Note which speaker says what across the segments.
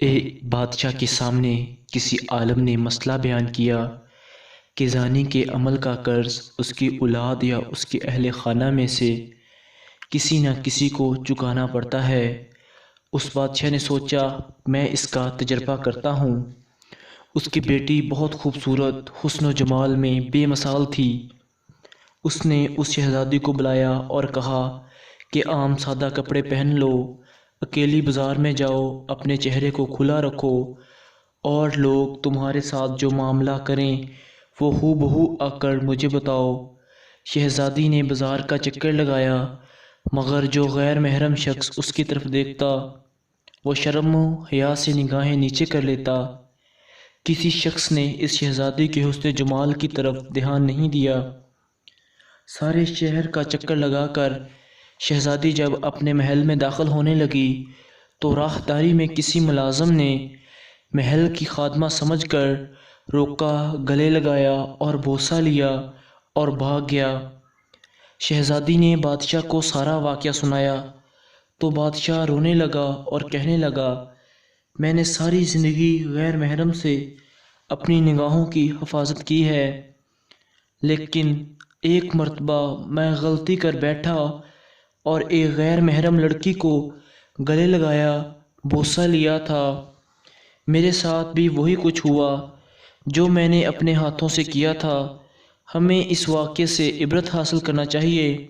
Speaker 1: ایک بادشاہ کے سامنے کسی عالم نے مسئلہ بیان کیا کہ زانی کے عمل کا قرض اس کی اولاد یا اس کے اہل خانہ میں سے کسی نہ کسی کو چکانا پڑتا ہے۔ اس بادشاہ نے سوچا میں اس کا تجربہ کرتا ہوں۔ اس کی بیٹی بہت خوبصورت، حسن و جمال میں بے مثال تھی۔ اس نے اس شہزادی کو بلایا اور کہا کہ عام سادہ کپڑے پہن لو، اکیلی بازار میں جاؤ، اپنے چہرے کو کھلا رکھو اور لوگ تمہارے ساتھ جو معاملہ کریں وہ ہو بہو آ کر مجھے بتاؤ۔ شہزادی نے بازار کا چکر لگایا، مگر جو غیر محرم شخص اس کی طرف دیکھتا وہ شرم و حیا سے نگاہیں نیچے کر لیتا۔ کسی شخص نے اس شہزادی کے حسن جمال کی طرف دھیان نہیں دیا۔ سارے شہر کا چکر لگا کر شہزادی جب اپنے محل میں داخل ہونے لگی تو راہداری میں کسی ملازم نے محل کی خادمہ سمجھ کر روکا، گلے لگایا اور بوسہ لیا اور بھاگ گیا۔ شہزادی نے بادشاہ کو سارا واقعہ سنایا تو بادشاہ رونے لگا اور کہنے لگا میں نے ساری زندگی غیر محرم سے اپنی نگاہوں کی حفاظت کی ہے، لیکن ایک مرتبہ میں غلطی کر بیٹھا اور ایک غیر محرم لڑکی کو گلے لگایا، بوسہ لیا تھا۔ میرے ساتھ بھی وہی کچھ ہوا جو میں نے اپنے ہاتھوں سے کیا تھا۔ ہمیں اس واقعے سے عبرت حاصل کرنا چاہیے۔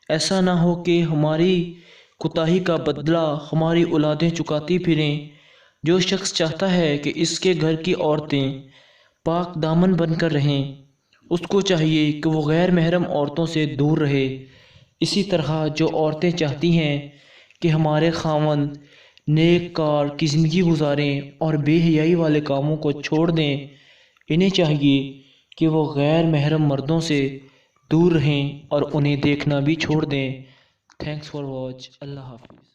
Speaker 1: ایسا نہ ہو کہ ہماری کوتاہی کا بدلہ ہماری اولادیں چکاتی پھریں۔ جو شخص چاہتا ہے کہ اس کے گھر کی عورتیں پاک دامن بن کر رہیں، اس کو چاہیے کہ وہ غیر محرم عورتوں سے دور رہے۔ اسی طرح جو عورتیں چاہتی ہیں کہ ہمارے خاوند نیک کار کی زندگی گزاریں اور بے حیائی والے کاموں کو چھوڑ دیں، انہیں چاہیے کہ وہ غیر محرم مردوں سے دور رہیں اور انہیں دیکھنا بھی چھوڑ دیں۔ Thanks for watch. اللہ حافظ۔